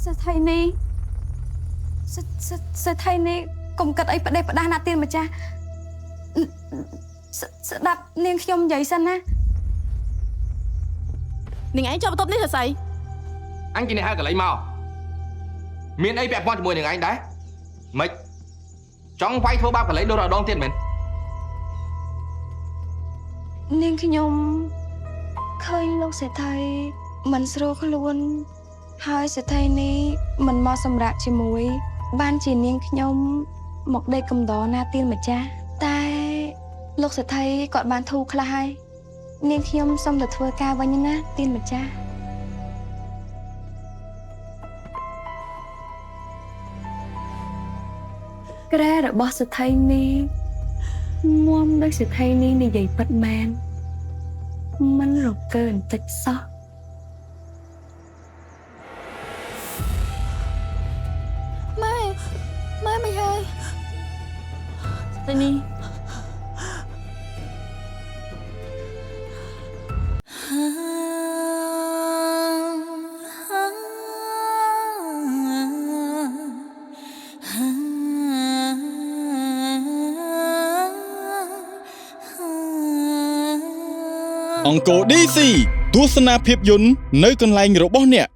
សេដ្ឋីនេះសេដ្ឋីនេះកុំកាត់អីផ្ដេសផ្ដាស់ណាទៀនម្ចាស់ស្ដាប់នាងខ្ញុំនិយាយសិនណានាងឯងចូលបន្ទប់នេះធ្វើស្អីអញជាអ្នកហៅកន្លែងមកមានអីពាក់ព័ន្ធជាមួយនឹងឯងដែរម៉េចចង់វាយធ្វើបាបកន្លែងដូរដងទៀតមែននាងខ្ញុំឃើញលោកសេដ្ឋីមិនស្រួលខ្លួនហើយសេដ្ឋីនេះមិនមកសម្រាប់ជាមួយបានជានាងខ្ញុំមកដេកកំដរណាទៀនម្ចាស់តែលោកសេដ្ឋីគាត់បានធូរខ្លះហើយនាងខ្ញុំសូមទៅធ្វើការវិញណាទៀនម្ចាស់ក្រែរបស់សេដ្ឋីនេះមុំដូចសេដ្ឋីនេះនិយាយពិតមែនមិនរកើបន្តិចសោះម៉ែមិនហើយទៅនេះអង្គរ DC ទស្សនាភាពយន្តនៅកន្លែងរបស់អ្នក